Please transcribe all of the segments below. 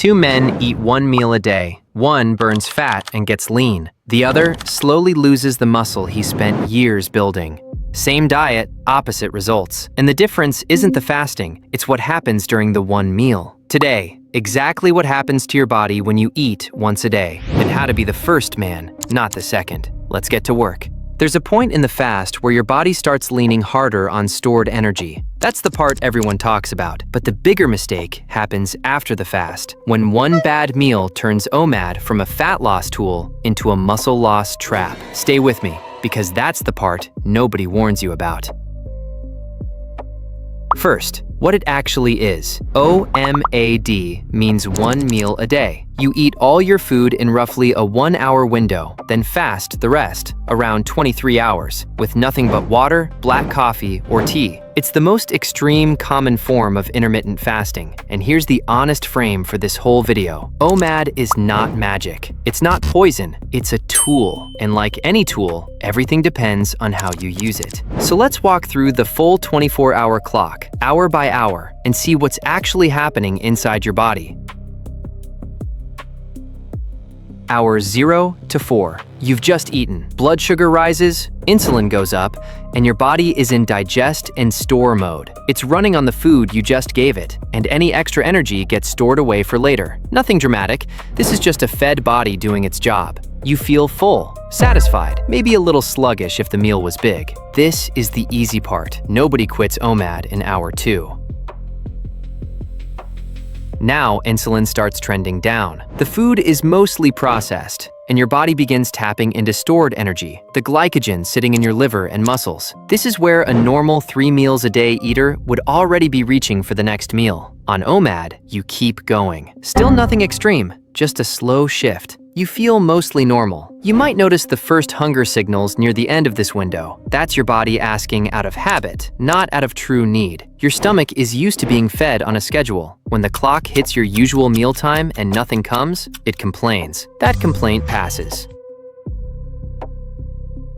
Two men eat one meal a day. One burns fat and gets lean. The other slowly loses the muscle he spent years building. Same diet, opposite results. And the difference isn't the fasting, it's what happens during the one meal. Today, exactly what happens to your body when you eat once a day, and how to be the first man, not the second. Let's get to work. There's a point in the fast where your body starts leaning harder on stored energy. That's the part everyone talks about. But the bigger mistake happens after the fast, when one bad meal turns OMAD from a fat loss tool into a muscle loss trap. Stay with me, because that's the part nobody warns you about. First, what it actually is. OMAD means one meal a day. You eat all your food in roughly a 1 hour window, then fast the rest, around 23 hours, with nothing but water, black coffee, or tea. It's the most extreme common form of intermittent fasting, and here's the honest frame for this whole video. OMAD is not magic. It's not poison, it's a tool. And like any tool, everything depends on how you use it. So let's walk through the full 24-hour clock, hour by hour, and see what's actually happening inside your body. Hours 0 to 4. You've just eaten. Blood sugar rises, insulin goes up, and your body is in digest and store mode. It's running on the food you just gave it, and any extra energy gets stored away for later. Nothing dramatic. This is just a fed body doing its job. You feel full, satisfied, maybe a little sluggish if the meal was big. This is the easy part. Nobody quits OMAD in hour 2. Now insulin starts trending down. The food is mostly processed, and your body begins tapping into stored energy, the glycogen sitting in your liver and muscles. This is where a normal 3 meals a day eater would already be reaching for the next meal. On OMAD, you keep going. Still nothing extreme, just a slow shift. You feel mostly normal. You might notice the first hunger signals near the end of this window. That's your body asking out of habit, not out of true need. Your stomach is used to being fed on a schedule. When the clock hits your usual mealtime and nothing comes, it complains. That complaint passes.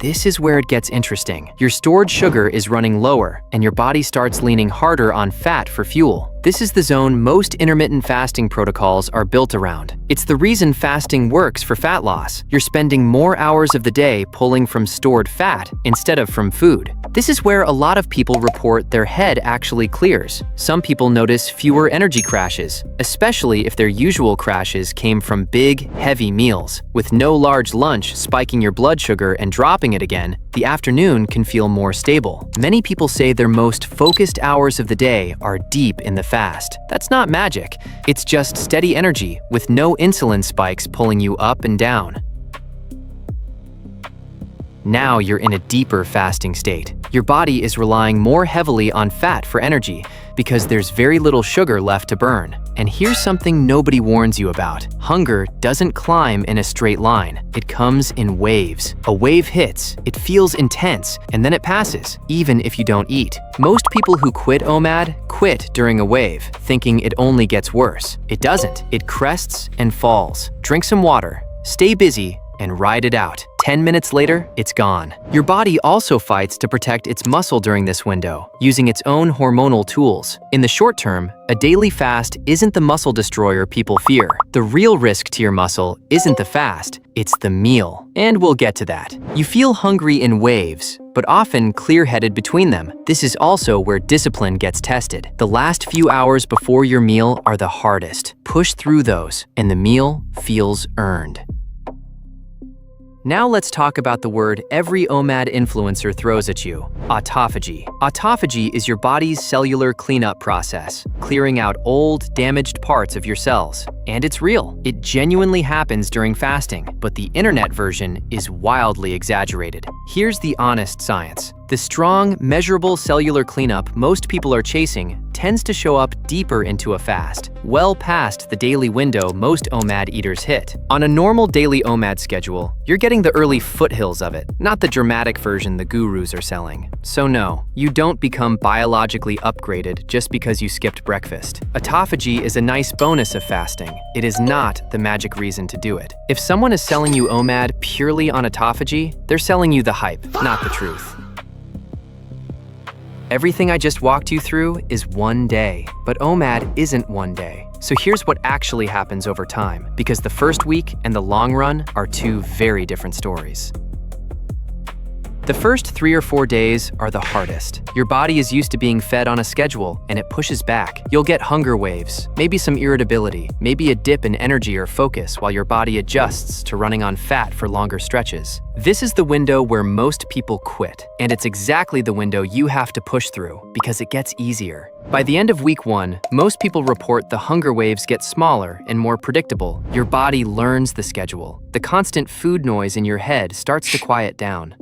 This is where it gets interesting. Your stored sugar is running lower, and your body starts leaning harder on fat for fuel. This is the zone most intermittent fasting protocols are built around. It's the reason fasting works for fat loss. You're spending more hours of the day pulling from stored fat instead of from food. This is where a lot of people report their head actually clears. Some people notice fewer energy crashes, especially if their usual crashes came from big, heavy meals. With no large lunch spiking your blood sugar and dropping it again, the afternoon can feel more stable. Many people say their most focused hours of the day are deep in the fast. That's not magic. It's just steady energy with no insulin spikes pulling you up and down. Now you're in a deeper fasting state. Your body is relying more heavily on fat for energy because there's very little sugar left to burn. And here's something nobody warns you about. Hunger doesn't climb in a straight line. It comes in waves. A wave hits, it feels intense, and then it passes, even if you don't eat. Most people who quit OMAD quit during a wave, thinking it only gets worse. It doesn't. It crests and falls. Drink some water, stay busy, and ride it out. 10 minutes later, it's gone. Your body also fights to protect its muscle during this window, using its own hormonal tools. In the short term, a daily fast isn't the muscle destroyer people fear. The real risk to your muscle isn't the fast, it's the meal. And we'll get to that. You feel hungry in waves, but often clear-headed between them. This is also where discipline gets tested. The last few hours before your meal are the hardest. Push through those, and the meal feels earned. Now let's talk about the word every OMAD influencer throws at you, autophagy. Autophagy is your body's cellular cleanup process, clearing out old, damaged parts of your cells. And it's real. It genuinely happens during fasting, but the internet version is wildly exaggerated. Here's the honest science. The strong, measurable cellular cleanup most people are chasing tends to show up deeper into a fast, well past the daily window most OMAD eaters hit. On a normal daily OMAD schedule, you're getting the early foothills of it, not the dramatic version the gurus are selling. So no, you don't become biologically upgraded just because you skipped breakfast. Autophagy is a nice bonus of fasting. It is not the magic reason to do it. If someone is selling you OMAD purely on autophagy, they're selling you the hype, not the truth. Everything I just walked you through is one day, but OMAD isn't one day. So here's what actually happens over time, because the first week and the long run are two very different stories. The first 3 or 4 days are the hardest. Your body is used to being fed on a schedule, and it pushes back. You'll get hunger waves, maybe some irritability, maybe a dip in energy or focus while your body adjusts to running on fat for longer stretches. This is the window where most people quit, and it's exactly the window you have to push through because it gets easier. By the end of week 1, most people report the hunger waves get smaller and more predictable. Your body learns the schedule. The constant food noise in your head starts to quiet down.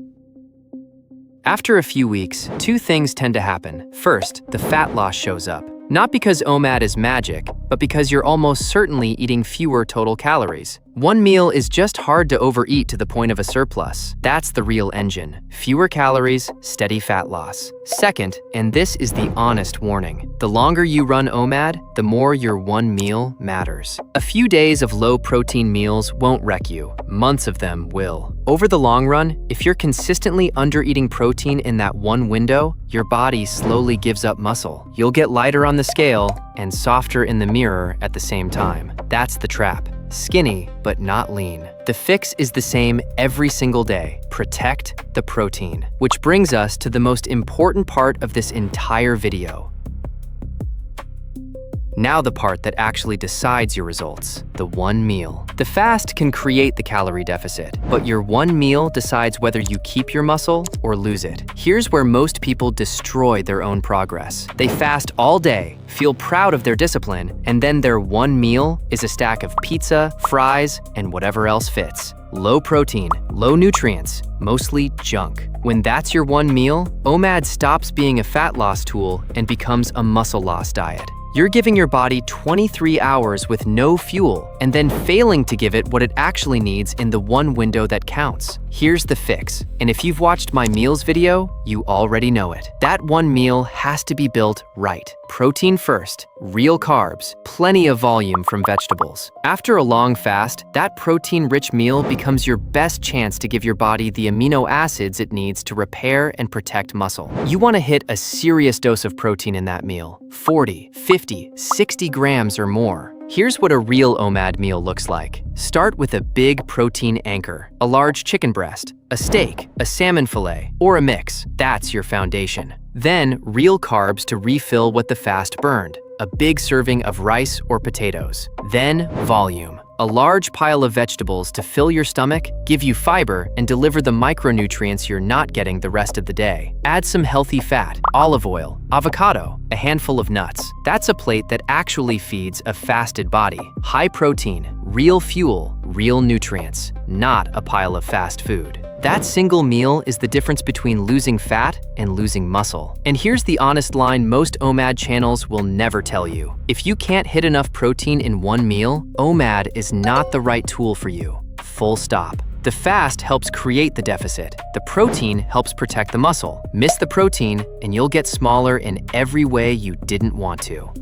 After a few weeks, 2 things tend to happen. First, the fat loss shows up. Not because OMAD is magic, but because you're almost certainly eating fewer total calories. One meal is just hard to overeat to the point of a surplus. That's the real engine. Fewer calories, steady fat loss. Second, and this is the honest warning, the longer you run OMAD, the more your one meal matters. A few days of low-protein meals won't wreck you. Months of them will. Over the long run, if you're consistently under-eating protein in that one window, your body slowly gives up muscle. You'll get lighter on the scale and softer in the mirror at the same time. That's the trap. Skinny, but not lean. The fix is the same every single day. Protect the protein. Which brings us to the most important part of this entire video. Now the part that actually decides your results, the one meal. The fast can create the calorie deficit, but your one meal decides whether you keep your muscle or lose it. Here's where most people destroy their own progress. They fast all day, feel proud of their discipline, and then their one meal is a stack of pizza, fries, and whatever else fits. Low protein, low nutrients, mostly junk. When that's your one meal, OMAD stops being a fat loss tool and becomes a muscle loss diet. You're giving your body 23 hours with no fuel and then failing to give it what it actually needs in the one window that counts. Here's the fix, and if you've watched my meals video, you already know it. That one meal has to be built right. Protein first, real carbs, plenty of volume from vegetables. After a long fast, that protein-rich meal becomes your best chance to give your body the amino acids it needs to repair and protect muscle. You want to hit a serious dose of protein in that meal, 40, 50, 60 grams or more. Here's what a real OMAD meal looks like. Start with a big protein anchor, a large chicken breast, a steak, a salmon fillet, or a mix. That's your foundation. Then, real carbs to refill what the fast burned, a big serving of rice or potatoes. Then, volume. A large pile of vegetables to fill your stomach, give you fiber, and deliver the micronutrients you're not getting the rest of the day. Add some healthy fat, olive oil, avocado, a handful of nuts. That's a plate that actually feeds a fasted body. High protein, real fuel, real nutrients, not a pile of fast food. That single meal is the difference between losing fat and losing muscle. And here's the honest line most OMAD channels will never tell you. If you can't hit enough protein in one meal, OMAD is not the right tool for you. Full stop. The fast helps create the deficit. The protein helps protect the muscle. Miss the protein, and you'll get smaller in every way you didn't want to.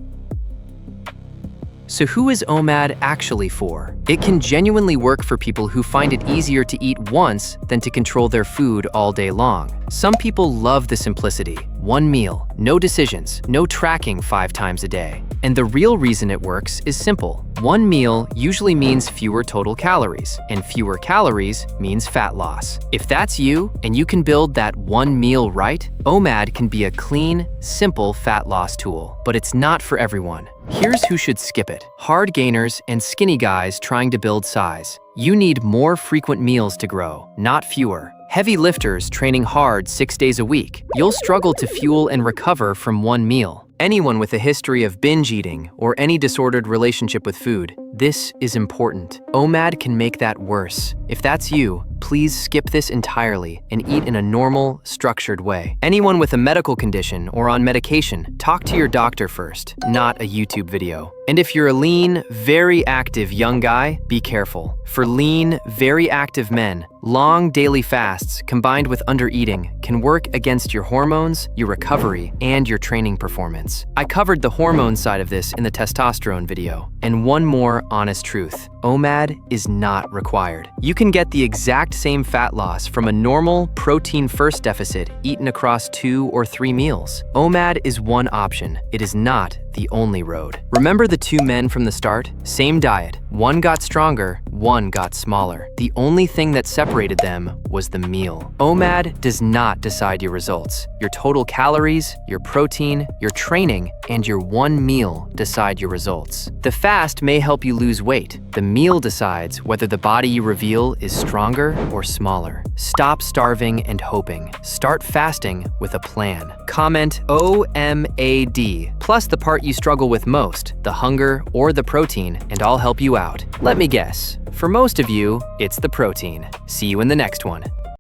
So who is OMAD actually for? It can genuinely work for people who find it easier to eat once than to control their food all day long. Some people love the simplicity. One meal, no decisions, no tracking 5 times a day. And the real reason it works is simple. One meal usually means fewer total calories, and fewer calories means fat loss. If that's you, and you can build that one meal right, OMAD can be a clean, simple fat loss tool. But it's not for everyone. Here's who should skip it. Hard gainers and skinny guys trying to build size. You need more frequent meals to grow, not fewer. Heavy lifters training hard 6 days a week. You'll struggle to fuel and recover from one meal. Anyone with a history of binge eating or any disordered relationship with food, this is important. OMAD can make that worse. If that's you, please skip this entirely and eat in a normal, structured way. Anyone with a medical condition or on medication, talk to your doctor first, not a YouTube video. And if you're a lean, very active young guy, be careful. For lean, very active men, long daily fasts combined with undereating can work against your hormones, your recovery, and your training performance. I covered the hormone side of this in the testosterone video. And one more honest truth. OMAD is not required. You can get the exact same fat loss from a normal protein-first deficit eaten across 2 or 3 meals. OMAD is one option. It is not the only road. Remember the 2 men from the start? Same diet. One got stronger, one got smaller. The only thing that separated them was the meal. OMAD does not decide your results. Your total calories, your protein, your training, and your one meal decide your results. The fast may help you lose weight. The meal decides whether the body you reveal is stronger or smaller. Stop starving and hoping. Start fasting with a plan. Comment OMAD plus the part you struggle with most, the hunger or the protein, and I'll help you out. Let me guess. For most of you, it's the protein. See you in the next one.